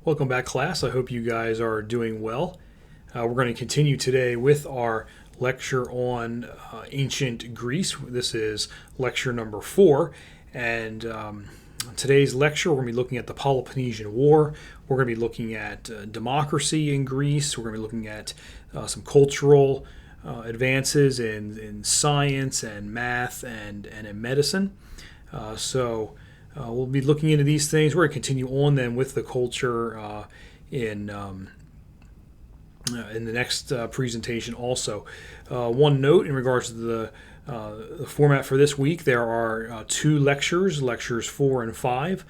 Welcome back, class. I hope you guys are doing well. We're going to continue today with our lecture on ancient Greece. This is lecture number 4, and today's lecture we're going to be looking at the Peloponnesian War. We're going to be looking at democracy in Greece. We're going to be looking at some cultural advances in science and math and in medicine. We'll be looking into these things. We're going to continue on then with the culture in the next presentation also. One note in regards to the format for this week, there are 2 lectures, lectures 4 and 5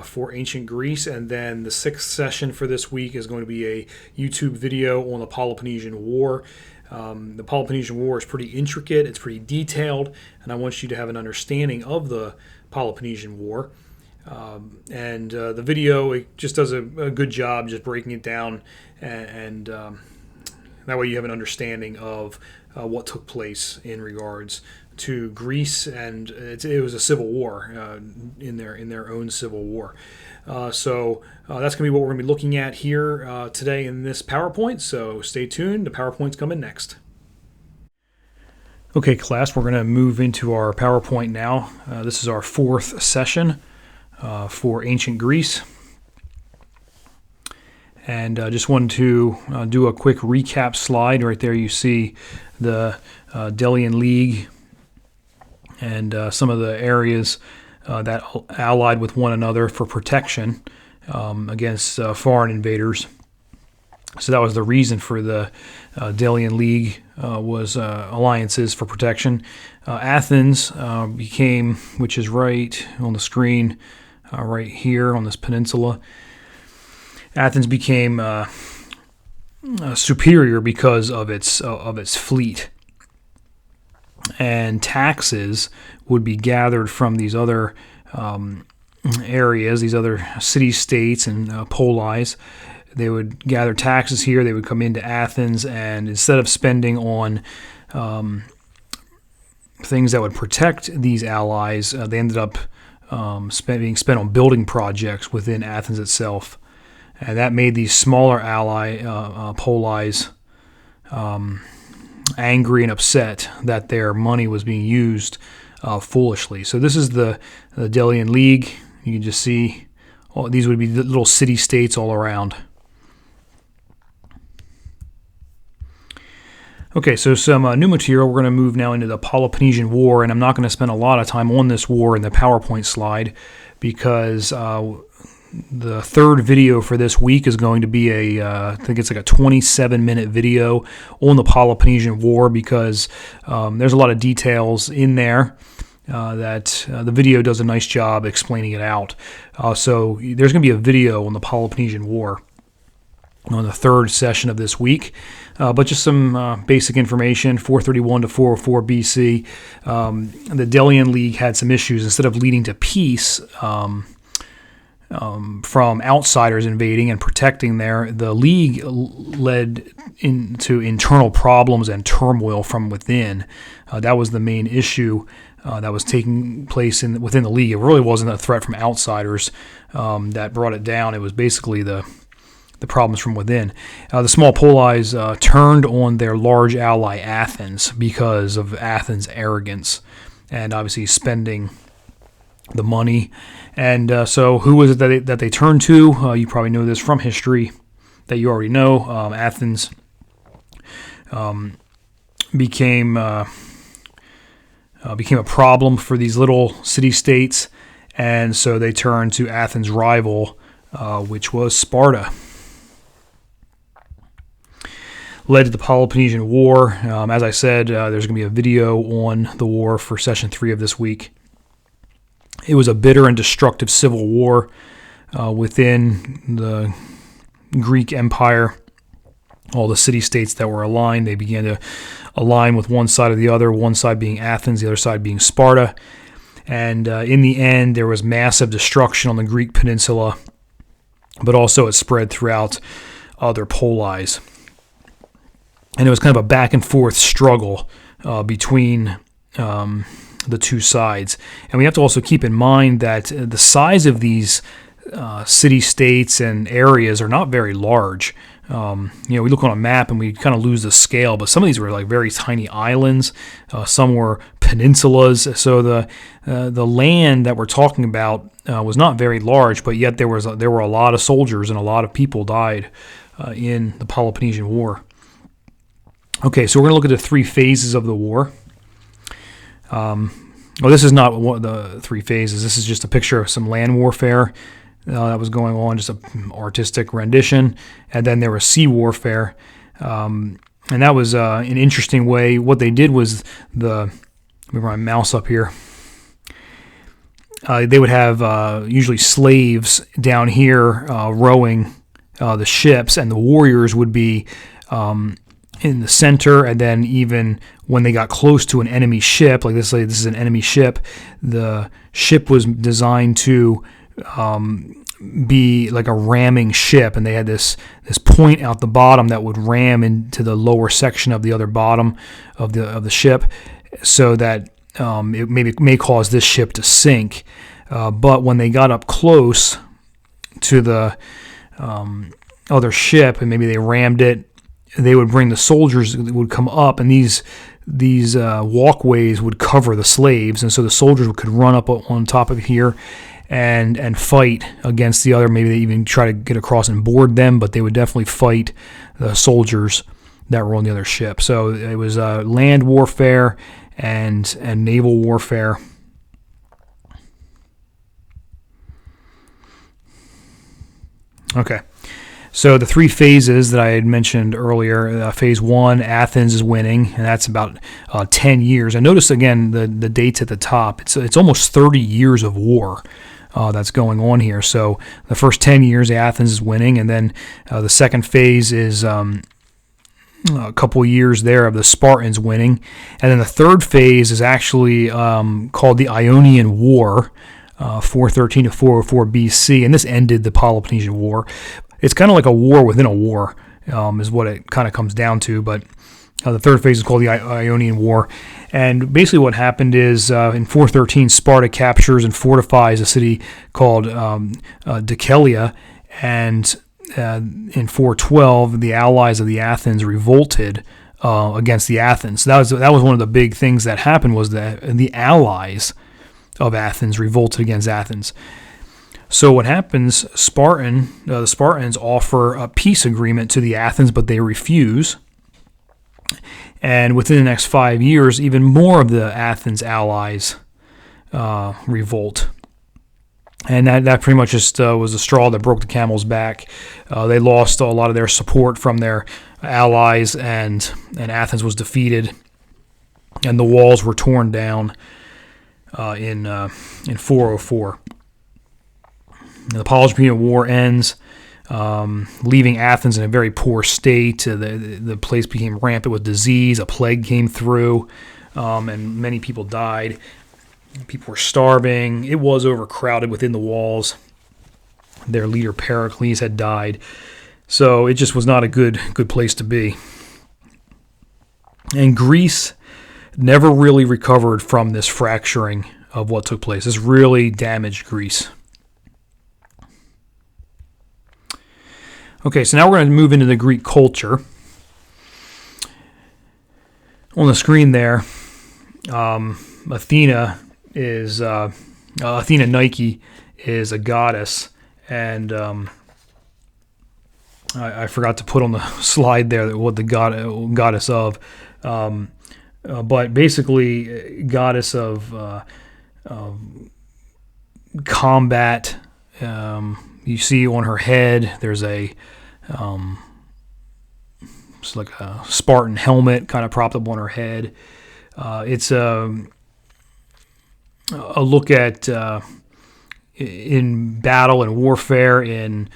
for ancient Greece, and then the 6th session for this week is going to be a YouTube video on the Peloponnesian War. The Peloponnesian War is pretty intricate, it's pretty detailed, and I want you to have an understanding of the Peloponnesian War. The video, it just does a good job just breaking it down, and that way you have an understanding of what took place in regards to Greece, and it was a civil war in their own civil war. That's going to be what we're going to be looking at here today in this PowerPoint, so stay tuned. The PowerPoint's coming next. Okay, class, we're going to move into our PowerPoint now. This is our 4th session for ancient Greece. And I just wanted to do a quick recap slide. Right there you see the Delian League and some of the areas that allied with one another for protection against foreign invaders. So that was the reason for the Delian League was alliances for protection. Athens became, which is right on the screen, right here on this peninsula. Athens became superior because of its fleet, and taxes would be gathered from these other areas, these other city-states and polis. They would gather taxes here. They would come into Athens, and instead of spending on things that would protect these allies, they ended up being spent on building projects within Athens itself. And that made these smaller polis angry and upset that their money was being used foolishly. So this is the Delian League. You can just see these would be the little city-states all around. Okay, so some new material. We're going to move now into the Peloponnesian War, and I'm not going to spend a lot of time on this war in the PowerPoint slide because the third video for this week is going to be I think it's like a 27-minute video on the Peloponnesian War because there's a lot of details in there that the video does a nice job explaining it out. So there's going to be a video on the Peloponnesian War on the 3rd session of this week. But just some basic information, 431 to 404 BC. The Delian League had some issues. Instead of leading to peace from outsiders invading and protecting the League led into internal problems and turmoil from within. That was the main issue that was taking place within the League. It really wasn't a threat from outsiders that brought it down. It was basically the problems from within. The small polis turned on their large ally Athens because of Athens' arrogance and obviously spending the money. And so who was it that they turned to? You probably know this from history that you already know. Athens became a problem for these little city-states, and so they turned to Athens' rival, which was Sparta. Led to the Peloponnesian War. As I said, there's going to be a video on the war for session 3 of this week. It was a bitter and destructive civil war within the Greek Empire. All the city-states that were aligned, they began to align with one side or the other, one side being Athens, the other side being Sparta. And in the end, there was massive destruction on the Greek peninsula, but also it spread throughout other polis. And it was kind of a back-and-forth struggle between the two sides. And we have to also keep in mind that the size of these city-states and areas are not very large. We look on a map and we kind of lose the scale, but some of these were like very tiny islands. Some were peninsulas. So the land that we're talking about was not very large, but yet there were a lot of soldiers and a lot of people died in the Peloponnesian War. Okay, so we're going to look at the 3 phases of the war. This is not one of the 3 phases. This is just a picture of some land warfare that was going on, just an artistic rendition. And then there was sea warfare. And that was an interesting way. What they did was let me bring my mouse up here. They would have usually slaves down here rowing the ships, and the warriors would be in the center, and then even when they got close to an enemy ship, like this is an enemy ship, the ship was designed to be like a ramming ship, and they had this point out the bottom that would ram into the lower section of the other bottom of the ship, so that it may cause this ship to sink. But when they got up close to the other ship, and maybe they rammed it, they would bring the soldiers that would come up, and these walkways would cover the slaves, and so the soldiers could run up on top of here and fight against the other. Maybe they even try to get across and board them, but they would definitely fight the soldiers that were on the other ship. So it was land warfare and naval warfare. Okay. So the 3 phases that I had mentioned earlier, phase 1, Athens is winning, and that's about 10 years. And notice again the dates at the top. It's almost 30 years of war that's going on here. So the first 10 years, Athens is winning, and then the second phase is a couple years there of the Spartans winning. And then the third phase is actually called the Ionian War, 413 to 404 BC, and this ended the Peloponnesian War. It's kind of like a war within a war, is what it kind of comes down to. But the third phase is called the Ionian War. And basically what happened is in 413, Sparta captures and fortifies a city called Decelea. And in 412, the allies of the Athens revolted against the Athens. That was one of the big things that happened, was that the allies of Athens revolted against Athens. So what happens, the Spartans offer a peace agreement to the Athens, but they refuse. And within the next 5 years, even more of the Athens allies revolt. And that pretty much just was the straw that broke the camel's back. They lost a lot of their support from their allies, and Athens was defeated, and the walls were torn down in 404. The Peloponnesian War ends, leaving Athens in a very poor state. The place became rampant with disease. A plague came through, and many people died. People were starving. It was overcrowded within the walls. Their leader Pericles had died. So it just was not a good place to be. And Greece never really recovered from this fracturing of what took place. This really damaged Greece. Okay, so now we're going to move into the Greek culture. On the screen there, Athena Nike is a goddess, and I forgot to put on the slide there what the goddess of, but basically goddess of combat. You see on her head, there's it's like a Spartan helmet kind of propped up on her head. It's a look at in battle and warfare, in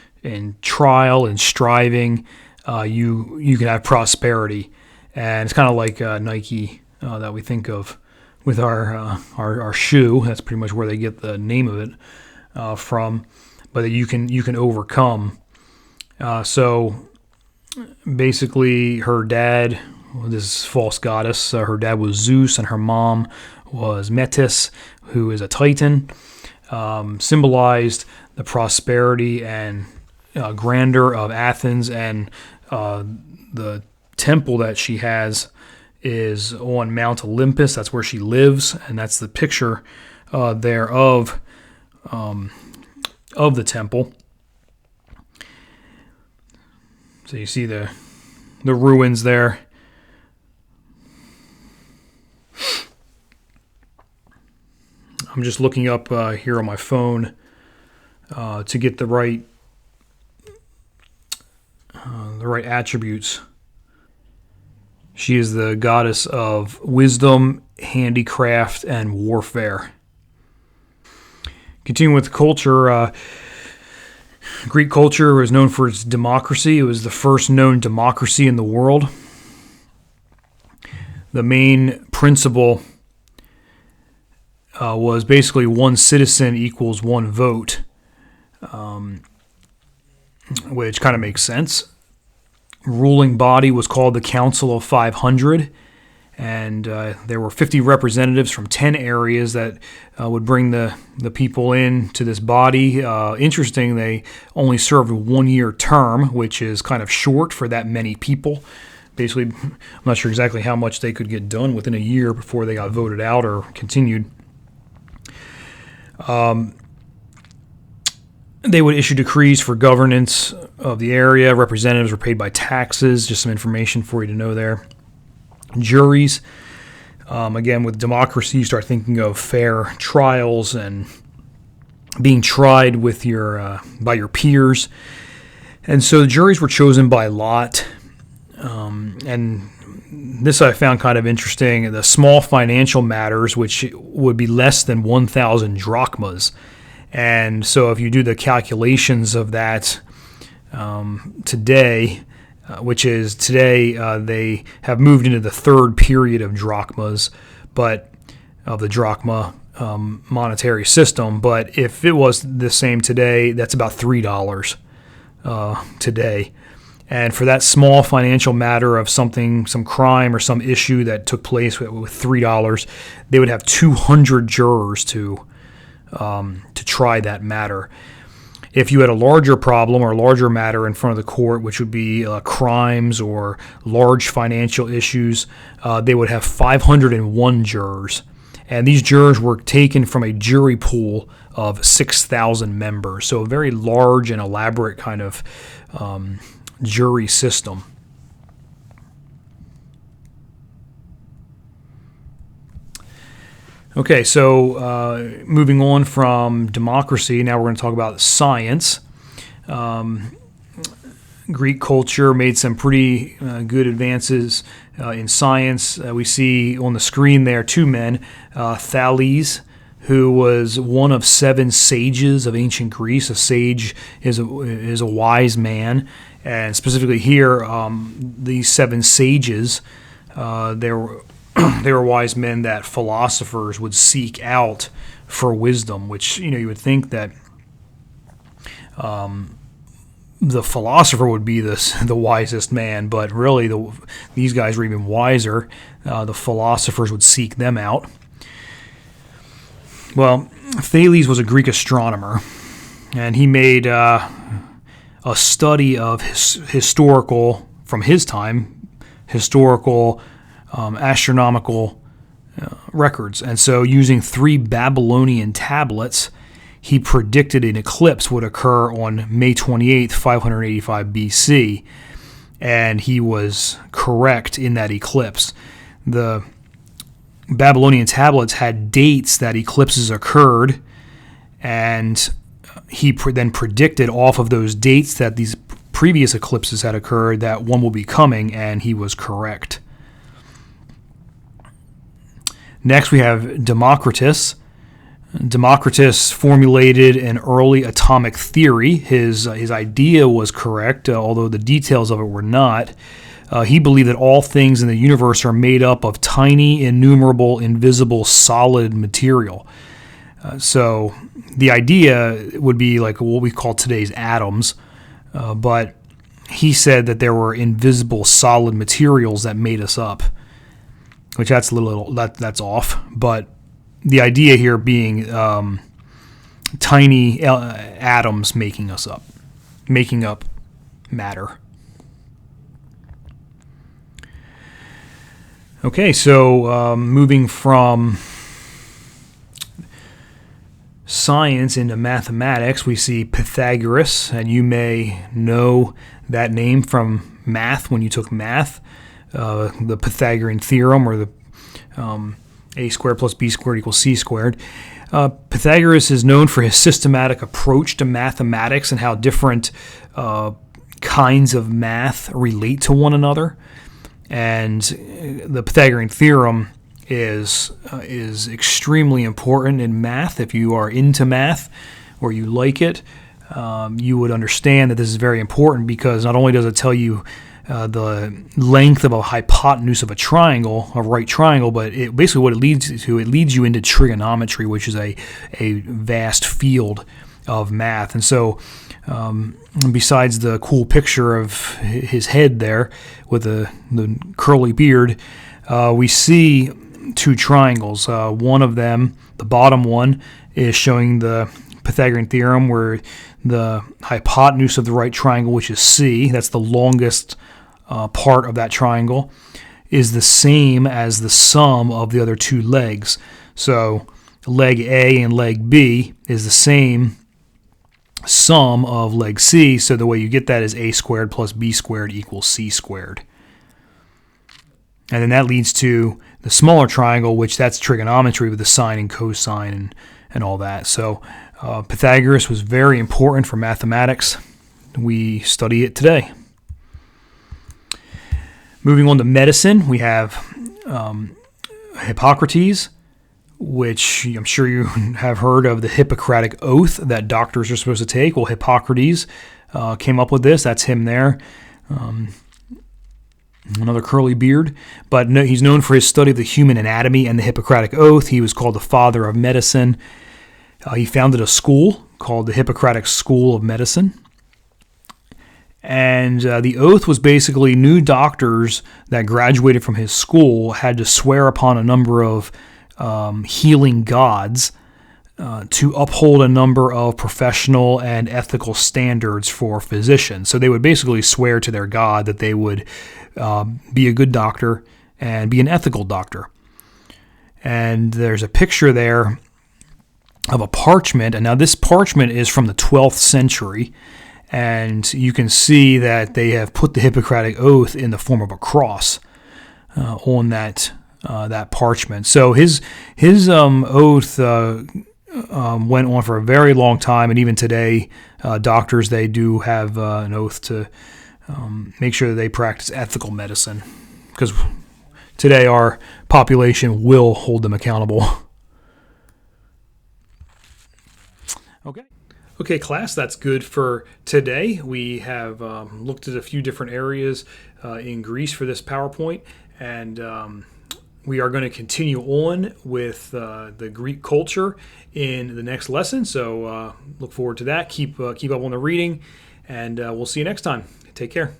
trial and striving. You can have prosperity, and it's kind of like Nike that we think of with our shoe. That's pretty much where they get the name of it from. But that you can overcome. So basically, her dad, this false goddess, her dad was Zeus, and her mom was Metis, who is a Titan. Symbolized the prosperity and grandeur of Athens, and the temple that she has is on Mount Olympus. That's where she lives, and that's the picture there of the temple. So you see the ruins there. I'm just looking up here on my phone to get the right attributes. She is the goddess of wisdom, handicraft, and warfare. Continuing with the culture, Greek culture was known for its democracy. It was the first known democracy in the world. The main principle was basically one citizen equals one vote, which kind of makes sense. Ruling body was called the Council of 500, and there were 50 representatives from 10 areas that would bring the people in to this body. Interesting, they only served a 1-year term, which is kind of short for that many people. Basically, I'm not sure exactly how much they could get done within a year before they got voted out or continued. They would issue decrees for governance of the area. Representatives were paid by taxes. Just some information for you to know there. Juries. Again, with democracy, you start thinking of fair trials and being tried with by your peers. And so the juries were chosen by lot. And this I found kind of interesting. The small financial matters, which would be less than 1,000 drachmas. And so if you do the calculations of that today, which is today they have moved into the third period of drachmas, but of the drachma monetary system. But if it was the same today, that's about $3 today. And for that small financial matter of something, some crime or some issue that took place with $3, they would have 200 jurors to try that matter. If you had a larger problem or a larger matter in front of the court, which would be crimes or large financial issues, they would have 501 jurors. And these jurors were taken from a jury pool of 6,000 members. So a very large and elaborate kind of jury system. Okay, so moving on from democracy, now we're going to talk about science. Greek culture made some pretty good advances in science. We see on the screen there 2 men, Thales, who was one of 7 sages of ancient Greece. A sage is a wise man, and specifically here, these 7 sages, they were wise men that philosophers would seek out for wisdom, which, you would think that the philosopher would be the wisest man, but really these guys were even wiser. The philosophers would seek them out. Well, Thales was a Greek astronomer, and he made a study of historical, from his time, historical astronomical records. And so using 3 Babylonian tablets, he predicted an eclipse would occur on May 28th, 585 BC. And he was correct in that eclipse. The Babylonian tablets had dates that eclipses occurred, and he then predicted off of those dates that these previous eclipses had occurred that one will be coming, and he was correct. Next, we have Democritus. Democritus formulated an early atomic theory. His idea was correct, although the details of it were not. He believed that all things in the universe are made up of tiny, innumerable, invisible, solid material. So the idea would be like what we call today's atoms, but he said that there were invisible, solid materials that made us up, which that's off. But the idea here being tiny atoms making up matter. Okay, so moving from science into mathematics, we see Pythagoras, and you may know that name from math when you took math, the Pythagorean theorem, or the a squared plus b squared equals c squared. Pythagoras is known for his systematic approach to mathematics and how different kinds of math relate to one another. And the Pythagorean theorem is extremely important in math. If you are into math or you like it, you would understand that this is very important, because not only does it tell you the length of a hypotenuse of a triangle, a right triangle, but basically what it leads you into trigonometry, which is a vast field of math. And so besides the cool picture of his head there with the curly beard, we see two triangles. One of them, the bottom one, is showing the Pythagorean theorem, where the hypotenuse of the right triangle, which is C, that's the longest part of that triangle, is the same as the sum of the other two legs. So leg A and leg B is the same sum of leg C, so the way you get that is a squared plus b squared equals c squared. And then that leads to the smaller triangle, which that's trigonometry with the sine and cosine and all that. So Pythagoras was very important for mathematics. We study it today. Moving on to medicine, we have Hippocrates, which I'm sure you have heard of, the Hippocratic Oath that doctors are supposed to take. Well, Hippocrates came up with this. That's him there. Another curly beard. But no, he's known for his study of the human anatomy and the Hippocratic Oath. He was called the father of medicine. He founded a school called the Hippocratic School of Medicine. And the oath was basically new doctors that graduated from his school had to swear upon a number of healing gods to uphold a number of professional and ethical standards for physicians. So they would basically swear to their god that they would be a good doctor and be an ethical doctor. And there's a picture there of a parchment, and now this parchment is from the 12th century, and you can see that they have put the Hippocratic Oath in the form of a cross on that parchment. So his oath went on for a very long time, and even today, doctors, they do have an oath to make sure that they practice ethical medicine, because today our population will hold them accountable. Okay, class, that's good for today. We have looked at a few different areas in Greece for this PowerPoint, and we are going to continue on with the Greek culture in the next lesson. So look forward to that. Keep up on the reading, and we'll see you next time. Take care.